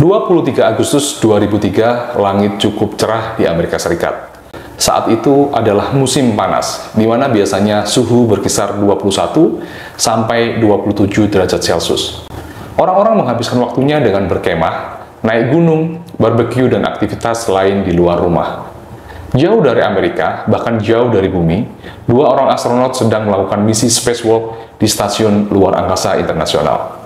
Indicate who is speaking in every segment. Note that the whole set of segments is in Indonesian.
Speaker 1: 23 Agustus 2003, langit cukup cerah di Amerika Serikat. Saat itu adalah musim panas, di mana biasanya suhu berkisar 21 sampai 27 derajat Celcius. Orang-orang menghabiskan waktunya dengan berkemah, naik gunung, barbeque, dan aktivitas lain di luar rumah. Jauh dari Amerika, bahkan jauh dari bumi, dua orang astronot sedang melakukan misi spacewalk di Stasiun Luar Angkasa Internasional.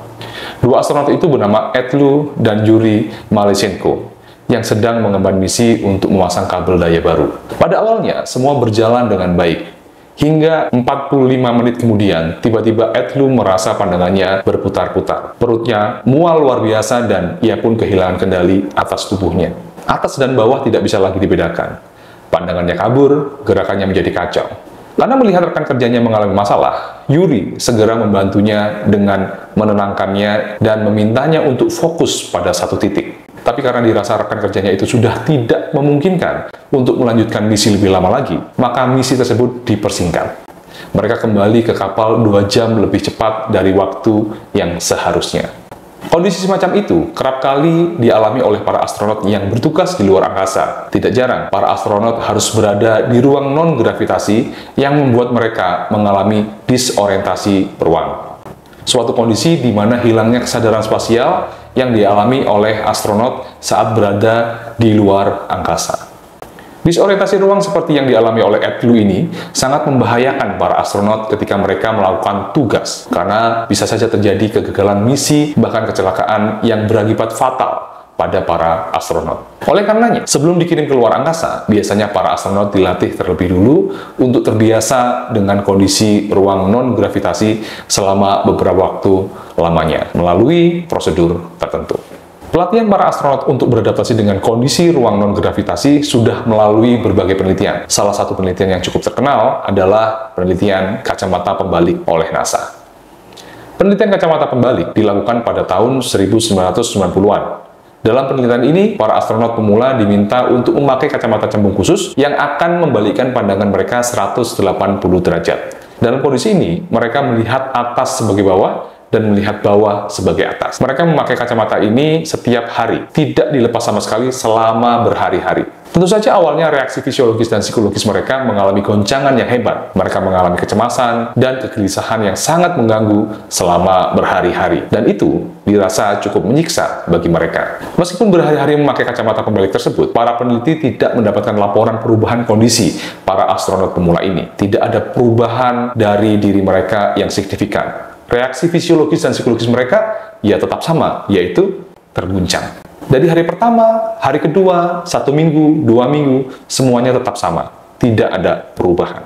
Speaker 1: Dua astronot itu bernama Ed Lu dan Yuri Malesenko, yang sedang mengemban misi untuk memasang kabel daya baru. Pada awalnya, semua berjalan dengan baik. Hingga 45 menit kemudian, tiba-tiba Ed Lu merasa pandangannya berputar-putar. Perutnya mual luar biasa dan ia pun kehilangan kendali atas tubuhnya. Atas dan bawah tidak bisa lagi dibedakan. Pandangannya kabur, gerakannya menjadi kacau. Karena melihat rekan kerjanya mengalami masalah, Yuri segera membantunya dengan menenangkannya dan memintanya untuk fokus pada satu titik. Tapi karena dirasa rekan kerjanya itu sudah tidak memungkinkan untuk melanjutkan misi lebih lama lagi, maka misi tersebut dipersingkat. Mereka kembali ke kapal 2 jam lebih cepat dari waktu yang seharusnya. Kondisi semacam itu kerap kali dialami oleh para astronot yang bertugas di luar angkasa. Tidak jarang, para astronot harus berada di ruang non-gravitasi yang membuat mereka mengalami disorientasi ruang. Suatu kondisi di mana hilangnya kesadaran spasial yang dialami oleh astronot saat berada di luar angkasa. Disorientasi ruang seperti yang dialami oleh Ed Lu ini sangat membahayakan para astronot ketika mereka melakukan tugas, karena bisa saja terjadi kegagalan misi, bahkan kecelakaan yang berakibat fatal pada para astronot. Oleh karenanya, sebelum dikirim ke luar angkasa, biasanya para astronot dilatih terlebih dulu untuk terbiasa dengan kondisi ruang non-gravitasi selama beberapa waktu lamanya, melalui prosedur tertentu. Pelatihan para astronot untuk beradaptasi dengan kondisi ruang non-gravitasi sudah melalui berbagai penelitian. Salah satu penelitian yang cukup terkenal adalah penelitian kacamata pembalik oleh NASA. Penelitian kacamata pembalik dilakukan pada tahun 1990-an. Dalam penelitian ini, para astronot pemula diminta untuk memakai kacamata cembung khusus yang akan membalikkan pandangan mereka 180 derajat. Dalam kondisi ini, mereka melihat atas sebagai bawah dan melihat bawah sebagai atas. Mereka memakai kacamata ini setiap hari, tidak dilepas sama sekali selama berhari-hari. Tentu saja awalnya reaksi fisiologis dan psikologis mereka mengalami goncangan yang hebat. Mereka mengalami kecemasan dan kegelisahan yang sangat mengganggu selama berhari-hari. Dan itu dirasa cukup menyiksa bagi mereka. Meskipun berhari-hari memakai kacamata pembalik tersebut, para peneliti tidak mendapatkan laporan perubahan kondisi para astronot pemula ini. Tidak ada perubahan dari diri mereka yang signifikan. Reaksi fisiologis dan psikologis mereka ya tetap sama, yaitu terguncang. Dari hari pertama, hari kedua, 1 minggu, 2 minggu, semuanya tetap sama. Tidak ada perubahan.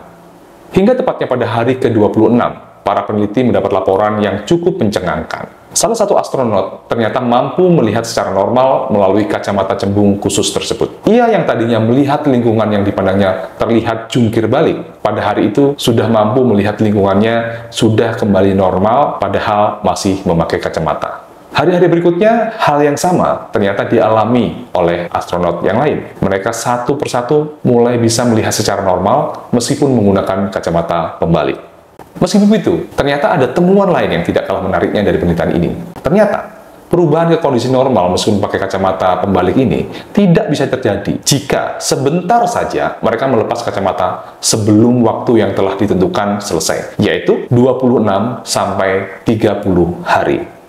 Speaker 1: Hingga tepatnya pada hari ke-26, para peneliti mendapat laporan yang cukup mencengangkan. Salah satu astronot ternyata mampu melihat secara normal melalui kacamata cembung khusus tersebut. Ia yang tadinya melihat lingkungan yang dipandangnya terlihat jungkir balik, pada hari itu sudah mampu melihat lingkungannya sudah kembali normal padahal masih memakai kacamata. Hari-hari berikutnya, hal yang sama ternyata dialami oleh astronot yang lain. Mereka satu persatu mulai bisa melihat secara normal meskipun menggunakan kacamata pembalik. Meskipun begitu, ternyata ada temuan lain yang tidak kalah menariknya dari penelitian ini. Ternyata, perubahan ke kondisi normal meskipun pakai kacamata pembalik ini tidak bisa terjadi jika sebentar saja mereka melepas kacamata sebelum waktu yang telah ditentukan selesai, yaitu 26 sampai 30 hari.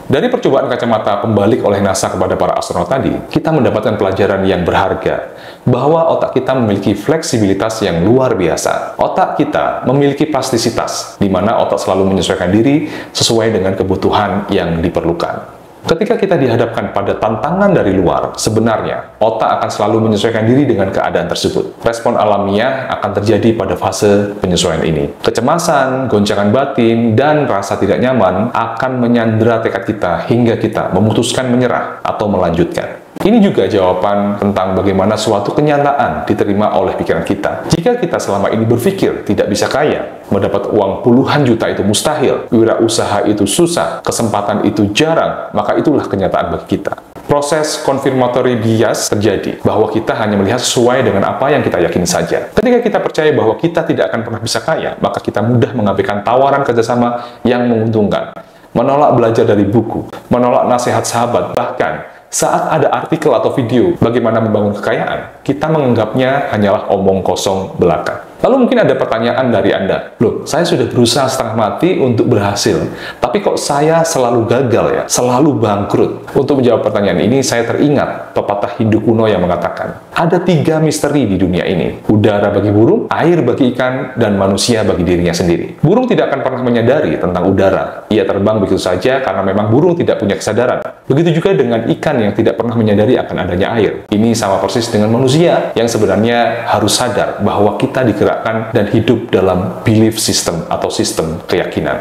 Speaker 1: Dari percobaan kacamata pembalik oleh NASA kepada para astronot tadi, kita mendapatkan pelajaran yang berharga, bahwa otak kita memiliki fleksibilitas yang luar biasa. Otak kita memiliki plastisitas, di mana otak selalu menyesuaikan diri sesuai dengan kebutuhan yang diperlukan. Ketika kita dihadapkan pada tantangan dari luar, sebenarnya otak akan selalu menyesuaikan diri dengan keadaan tersebut. Respon alamiah akan terjadi pada fase penyesuaian ini. Kecemasan, goncangan batin, dan rasa tidak nyaman akan menyandera tekad kita hingga kita memutuskan menyerah atau melanjutkan. Ini juga jawaban tentang bagaimana suatu kenyataan diterima oleh pikiran kita. Jika kita selama ini berpikir tidak bisa kaya, mendapat uang puluhan juta itu mustahil, wirausaha itu susah, kesempatan itu jarang, maka itulah kenyataan bagi kita. Proses confirmatory bias terjadi, bahwa kita hanya melihat sesuai dengan apa yang kita yakini saja. Ketika kita percaya bahwa kita tidak akan pernah bisa kaya, maka kita mudah mengabaikan tawaran kerjasama yang menguntungkan. menolak belajar dari buku, menolak nasihat sahabat, bahkan saat ada artikel atau video bagaimana membangun kekayaan, kita menganggapnya hanyalah omong kosong belaka. Lalu mungkin ada pertanyaan dari Anda, loh, saya sudah berusaha setengah mati untuk berhasil, tapi kok saya selalu gagal ya, selalu bangkrut? Untuk menjawab pertanyaan ini, saya teringat pepatah Hindu kuno yang mengatakan, ada 3 misteri di dunia ini, udara bagi burung, air bagi ikan, dan manusia bagi dirinya sendiri. Burung tidak akan pernah menyadari tentang udara, ia terbang begitu saja karena memang burung tidak punya kesadaran. Begitu juga dengan ikan yang tidak pernah menyadari akan adanya air. Ini sama persis dengan manusia yang sebenarnya harus sadar bahwa kita digerakkan dan hidup dalam belief system atau sistem keyakinan.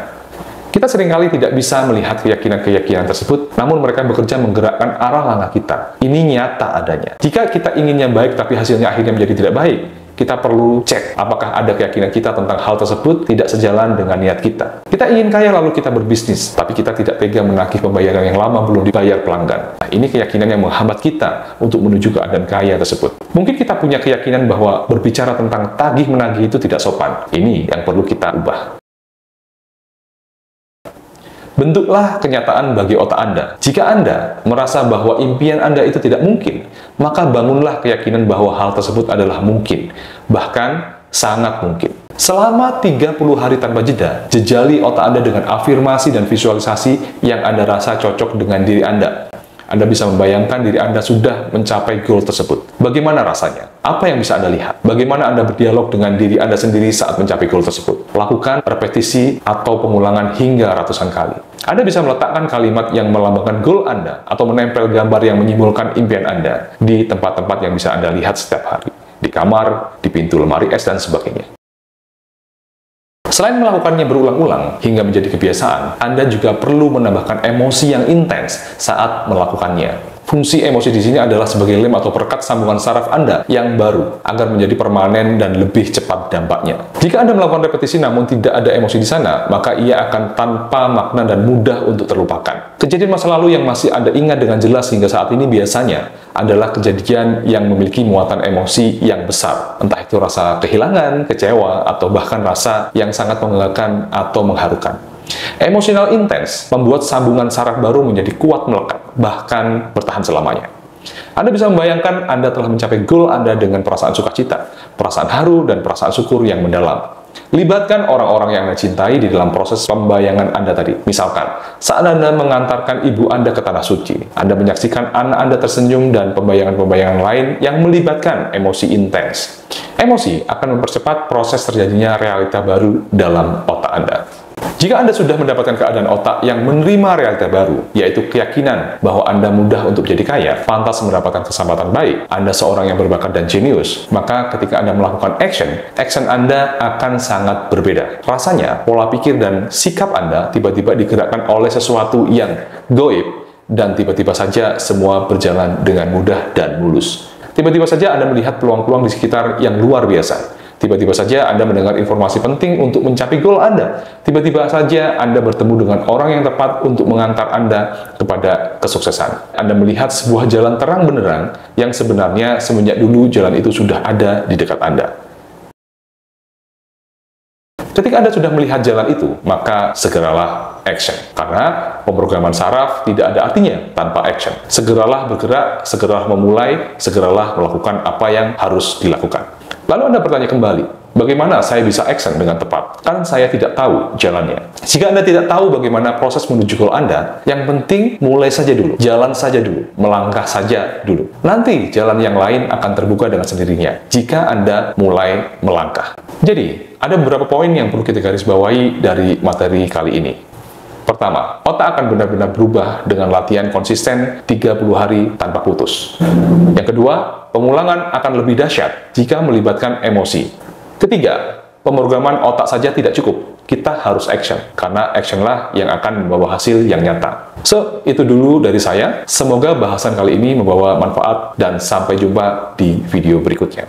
Speaker 1: Kita seringkali tidak bisa melihat keyakinan-keyakinan tersebut, namun mereka bekerja menggerakkan arah langkah kita. Ini nyata adanya. Jika kita inginnya baik tapi hasilnya akhirnya menjadi tidak baik, kita perlu cek apakah ada keyakinan kita tentang hal tersebut tidak sejalan dengan niat kita. Kita ingin kaya lalu kita berbisnis, tapi kita tidak tega menagih pembayaran yang lama belum dibayar pelanggan. Nah, ini keyakinan yang menghambat kita untuk menuju keadaan kaya tersebut. Mungkin kita punya keyakinan bahwa berbicara tentang tagih-menagih itu tidak sopan. Ini yang perlu kita ubah. Bentuklah kenyataan bagi otak Anda. Jika Anda merasa bahwa impian Anda itu tidak mungkin, maka bangunlah keyakinan bahwa hal tersebut adalah mungkin, bahkan sangat mungkin. Selama 30 hari tanpa jeda, jejali otak Anda dengan afirmasi dan visualisasi yang Anda rasa cocok dengan diri Anda. Anda bisa membayangkan diri Anda sudah mencapai goal tersebut. Bagaimana rasanya? Apa yang bisa Anda lihat? Bagaimana Anda berdialog dengan diri Anda sendiri saat mencapai goal tersebut? Lakukan repetisi atau pengulangan hingga ratusan kali. Anda bisa meletakkan kalimat yang melambangkan goal Anda atau menempel gambar yang menyimbolkan impian Anda di tempat-tempat yang bisa Anda lihat setiap hari. Di kamar, di pintu lemari es, dan sebagainya. Selain melakukannya berulang-ulang hingga menjadi kebiasaan, Anda juga perlu menambahkan emosi yang intens saat melakukannya. Fungsi emosi di sini adalah sebagai lem atau perekat sambungan saraf Anda yang baru agar menjadi permanen dan lebih cepat dampaknya. Jika Anda melakukan repetisi namun tidak ada emosi di sana, maka ia akan tanpa makna dan mudah untuk terlupakan. Kejadian masa lalu yang masih Anda ingat dengan jelas hingga saat ini biasanya adalah kejadian yang memiliki muatan emosi yang besar. Entah itu rasa kehilangan, kecewa, atau bahkan rasa yang sangat membanggakan atau mengharukan. Emosional intens membuat sambungan saraf baru menjadi kuat melekat, bahkan bertahan selamanya. Anda bisa membayangkan Anda telah mencapai goal Anda dengan perasaan sukacita, perasaan haru, dan perasaan syukur yang mendalam. Libatkan orang-orang yang Anda cintai di dalam proses pembayangan Anda tadi. Misalkan, saat Anda mengantarkan ibu Anda ke tanah suci, Anda menyaksikan anak Anda tersenyum dan pembayangan-pembayangan lain yang melibatkan emosi intens. Emosi akan mempercepat proses terjadinya realita baru dalam otak Anda. Jika Anda sudah mendapatkan keadaan otak yang menerima realita baru, yaitu keyakinan bahwa Anda mudah untuk menjadi kaya, pantas mendapatkan kesempatan baik, Anda seorang yang berbakat dan jenius, maka ketika Anda melakukan action Anda akan sangat berbeda. Rasanya, pola pikir dan sikap Anda tiba-tiba digerakkan oleh sesuatu yang goib, dan tiba-tiba saja semua berjalan dengan mudah dan mulus. Tiba-tiba saja Anda melihat peluang-peluang di sekitar yang luar biasa. Tiba-tiba saja Anda mendengar informasi penting untuk mencapai goal Anda. Tiba-tiba saja Anda bertemu dengan orang yang tepat untuk mengantar Anda kepada kesuksesan. Anda melihat sebuah jalan terang benderang yang sebenarnya semenjak dulu jalan itu sudah ada di dekat Anda. Ketika Anda sudah melihat jalan itu, maka segeralah action. Karena pemrograman saraf tidak ada artinya tanpa action. Segeralah bergerak, segeralah memulai, segeralah melakukan apa yang harus dilakukan. Lalu Anda bertanya kembali, bagaimana saya bisa action dengan tepat? Kan saya tidak tahu jalannya. Jika Anda tidak tahu bagaimana proses menuju goal Anda, yang penting mulai saja dulu, jalan saja dulu, melangkah saja dulu. Nanti jalan yang lain akan terbuka dengan sendirinya jika Anda mulai melangkah. Jadi, ada beberapa poin yang perlu kita garis bawahi dari materi kali ini. Pertama, otak akan benar-benar berubah dengan latihan konsisten 30 hari tanpa putus. Yang kedua, pemulangan akan lebih dahsyat jika melibatkan emosi. Ketiga, pemrograman otak saja tidak cukup. Kita harus action, karena actionlah yang akan membawa hasil yang nyata. So, itu dulu dari saya. Semoga bahasan kali ini membawa manfaat dan sampai jumpa di video berikutnya.